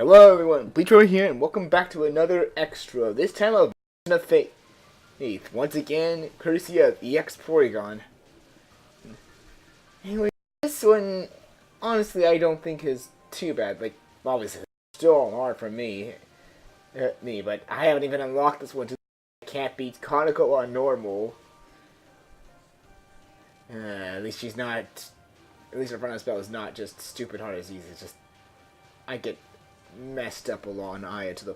Hello everyone, BleachBummer here, and welcome back to another extra. This time of Faith. Once again, courtesy of EX Porygon. Anyway, this one, honestly, I don't think is too bad. Like, obviously, it's still hard for me, but I haven't even unlocked this one. I can't beat Kaneko on normal. At least she's not. At least her front spell is not just stupid hard as easy. It's just I get messed up a lot on Aya to the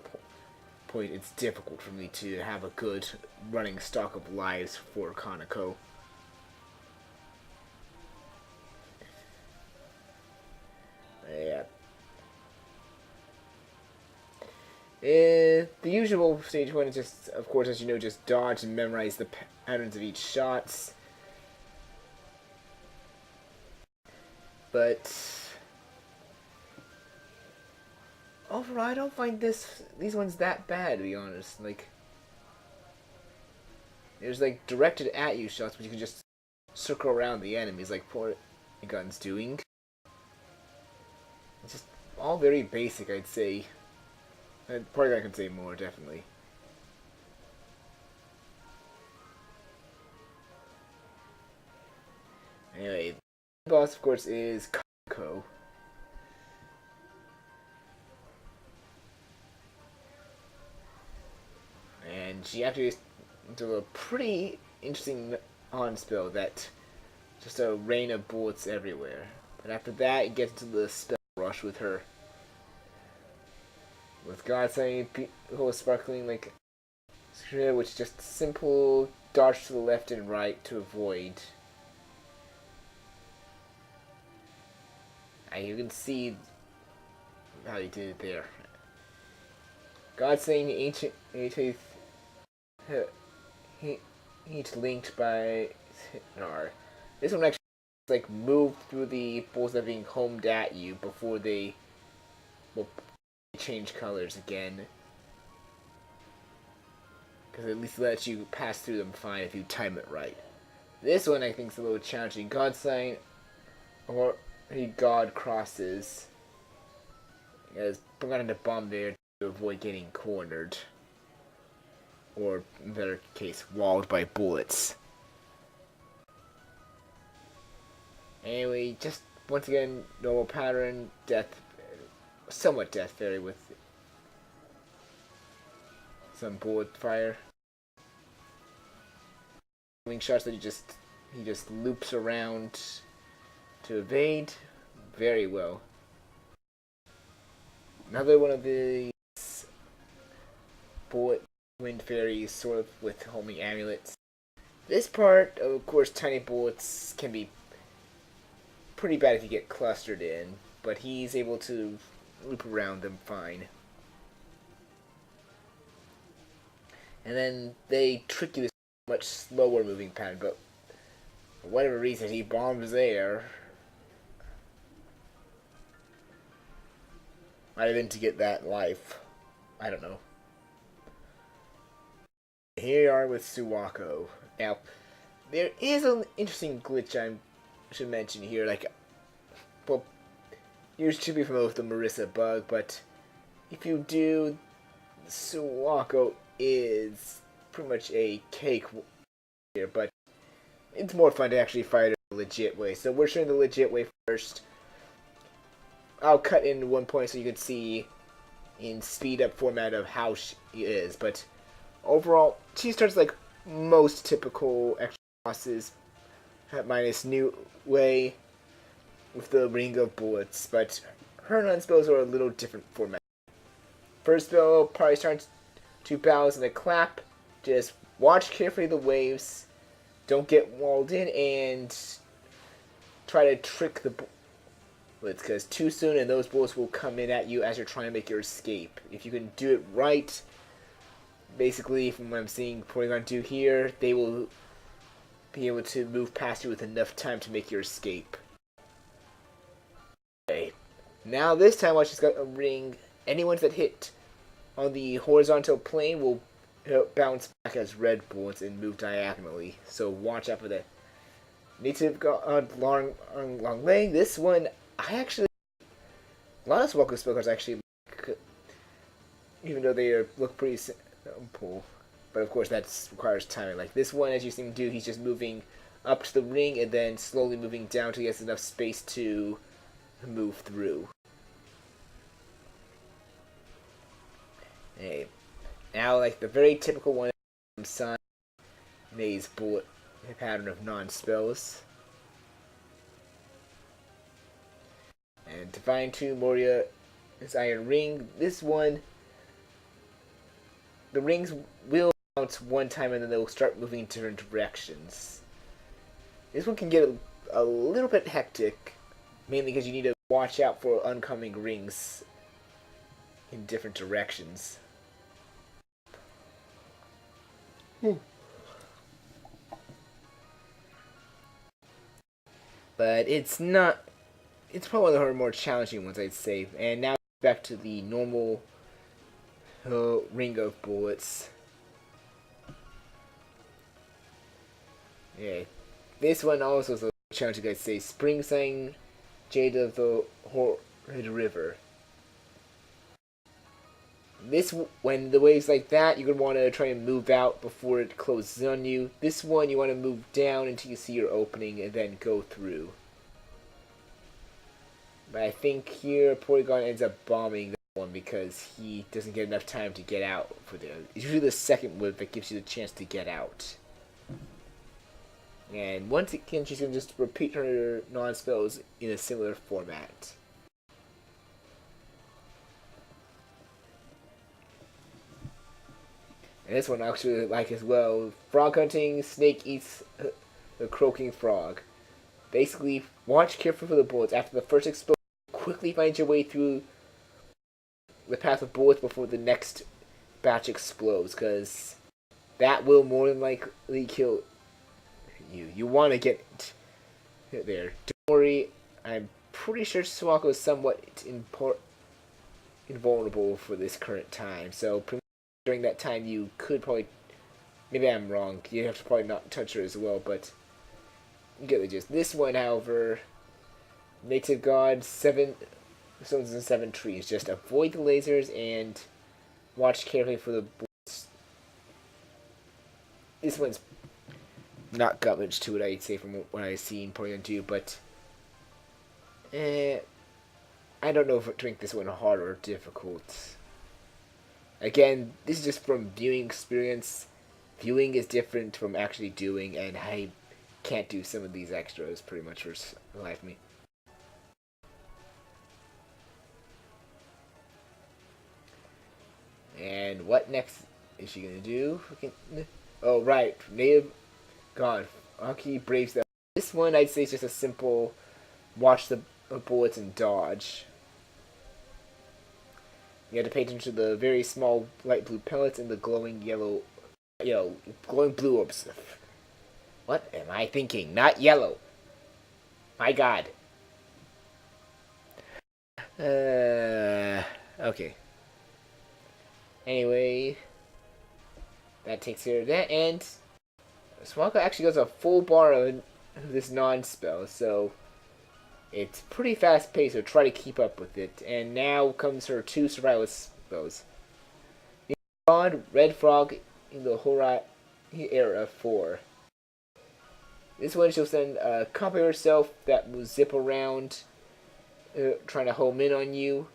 point it's difficult for me to have a good running stock of lives for Kaneko. Yeah. The usual stage one is just, of course, as you know, just dodge and memorize the patterns of each shots. But overall, I don't find these ones that bad, to be honest. Like, there's like directed at you shots, but you can just circle around the enemies like Porygon's doing. It's just all very basic, I'd say. And Porygon can say more, definitely. Anyway, the boss, of course, is Kaneko. And she activates into a pretty interesting on-spell that just a rain of bullets everywhere. But after that, it gets into the spell rush with her. With God saying whole sparkling like which just simple dodge to the left and right to avoid. And you can see how he did it there. God saying ancient heat linked by Nar. This one actually like moved through the balls that are being homed at you before they will change colors again. Because at least lets you pass through them fine if you time it right. This one I think is a little challenging. God sign or God crosses. As put on a bomb there to avoid getting cornered. Or, in better case, walled by bullets. Anyway, just once again, normal pattern, somewhat death fairy with some bullet fire. Wing shots that he just loops around to evade very well. Another one of these bullet wind fairies, sort of with homing amulets. This part, of course, tiny bullets can be pretty bad if you get clustered in, but he's able to loop around them fine. And then they trick you this much slower moving pattern, but for whatever reason he bombs there. Might have been to get that life. I don't know. Here you are with Suwako. Now, there is an interesting glitch I should mention here. Like, well, yours should be familiar with the Marissa bug, but if you do, Suwako is pretty much a cake here, but it's more fun to actually fight it a legit way. So we're showing the legit way first. I'll cut in one point so you can see in speed up format of how she is, but overall, she starts like most typical extra bosses, minus new way with the ring of bullets, but her non-spells are a little different format. First spell probably starts 2 bows and a clap. Just watch carefully the waves, don't get walled in, and try to trick the bullets, because too soon and those bullets will come in at you as you're trying to make your escape. If you can do it right, basically, from what I'm seeing Porygon do here, they will be able to move past you with enough time to make your escape. Okay. Now this time, while she's got a ring, anyone that hit on the horizontal plane will bounce back as red bullets and move diagonally. So watch out for that. Need to go on long leg. This one, a lot of Suwako spell cards actually even though they look pretty simple. But of course, that requires timing. Like this one, as you see him do, he's just moving up to the ring and then slowly moving down till he has enough space to move through. Hey, now like the very typical one from Sun May's bullet pattern of non-spells. And Divine Tomb, Moriya, his Iron Ring. This one, the rings will bounce one time and then they'll start moving in different directions. This one can get a little bit hectic, mainly because you need to watch out for oncoming rings in different directions. But it's not. It's probably one of the more challenging ones, I'd say. And now back to the normal ring of bullets. Yeah, this one also is a challenging, I'd say. Spring Sang, Jade of the Horrid River. This, when the wave's like that, you're going to want to try and move out before it closes on you. This one, you want to move down until you see your opening and then go through. But I think here, Porygon ends up bombing that one because he doesn't get enough time to get out for the. It's usually the second whip that gives you the chance to get out. And once again, she's going to just repeat her non-spells in a similar format. And this one I actually like as well. Frog hunting, snake eats the croaking frog. Basically, watch carefully for the bullets. After the first explosion, quickly find your way through the path of bullets before the next batch explodes, because that will more than likely kill you. You want to get there. Don't worry, I'm pretty sure Suwako is somewhat invulnerable for this current time, so during that time you could probably, maybe I'm wrong, you have to probably not touch her as well, but you get the gist. This one, however, native god, 7 stones and 7 trees. Just avoid the lasers and watch carefully for the bullets. This one's not got much to it, I'd say, from what I've seen Porygon do, but I don't know if to make this one hard or difficult. Again, this is just from viewing experience. Viewing is different from actually doing, and I can't do some of these extras pretty much for the life of me. And what next is she gonna do? Oh, right. Native God. Aki braves that. This one, I'd say, is just a simple watch the bullets and dodge. You have to pay attention to the very small light blue pellets and the glowing glowing blue orbs. What am I thinking? Not yellow. My God. Okay. Anyway, that takes care of that, and Swallow actually goes a full bar of this non-spell, so it's pretty fast paced, so try to keep up with it. And now comes her 2 survival spells. God, Red Frog in the Horai era 4. This one she'll send a copy of herself that will zip around, trying to home in on you.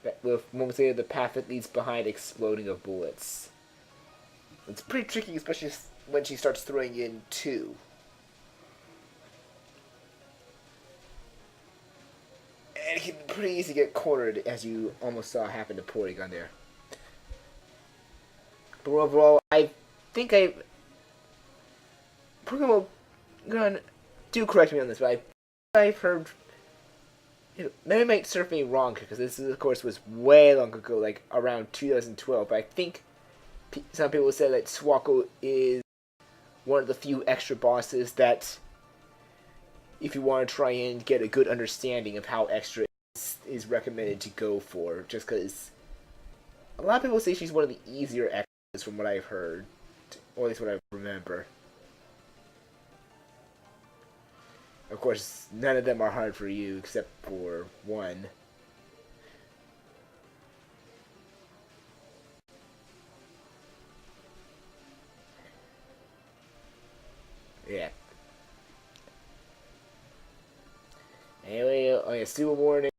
That with moments later, the path that leads behind exploding of bullets. It's pretty tricky, especially when she starts throwing in 2. And it can be pretty easy to get cornered, as you almost saw happen to Porygon there. But overall, I think Porygon will do correct me on this, but I've heard. They might serve me wrong, because this, of course, was way long ago, like around 2012. But I think some people said that Suwako is one of the few extra bosses that, if you want to try and get a good understanding of how extra is recommended to go for, just because a lot of people say she's one of the easier extras from what I've heard, or at least what I remember. Of course, none of them are hard for you except for one. still a warning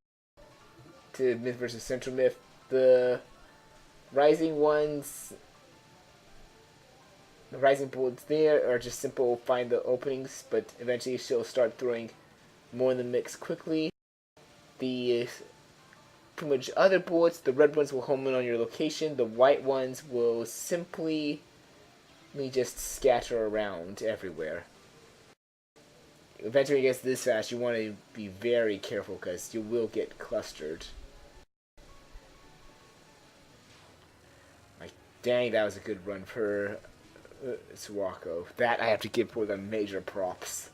to Myth versus Central Myth. The rising ones, the rising bullets there are just simple find the openings, but eventually she'll start throwing more in the mix quickly. The pretty much other bullets, the red ones will home in on your location, the white ones will simply just scatter around everywhere. Eventually, when it gets this fast, you want to be very careful because you will get clustered. Like, dang, that was a good run for Suwako. That I have to give for the major props.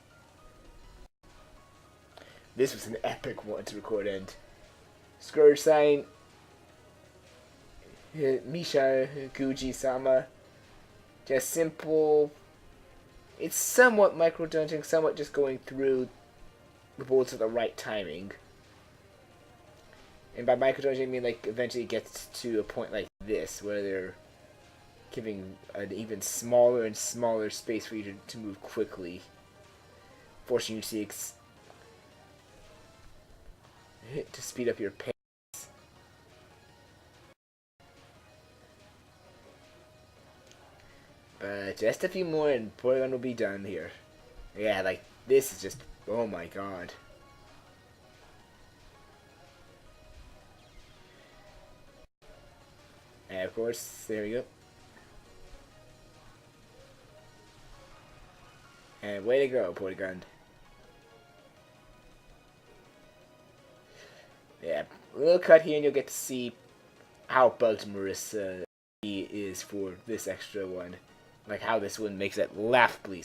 This was an epic one to record, and Scourge Sign, Misha Guji-sama, just simple. It's somewhat micro-dodging, somewhat just going through the bullets at the right timing. And by micro-dodging, I mean like eventually it gets to a point like this, where they're giving an even smaller and smaller space for you to move quickly, forcing you to speed up your pace. But just a few more and Porygon will be done here. Yeah, like, this is just, oh my god. And of course, there we go. And way to go, Porygon. Yeah, a little cut here and you'll get to see how bugged Marissa is for this extra one. Like how this one makes it laughably.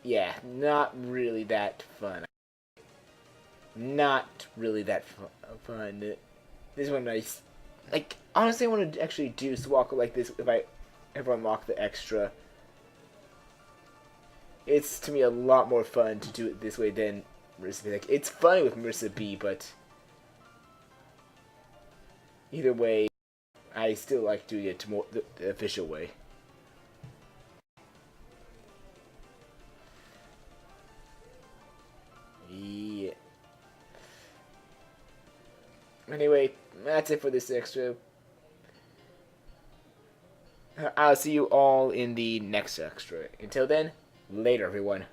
yeah, not really that fun. Not really that fun. This one nice. Like, honestly, I want to actually do Suwako like this if I ever unlock the extra. It's, to me, a lot more fun to do it this way than Marissa B. Like, it's funny with Marissa B, but either way, I still like doing it to more the official way. Yeah. Anyway, that's it for this extra. I'll see you all in the next extra. Until then, later, everyone.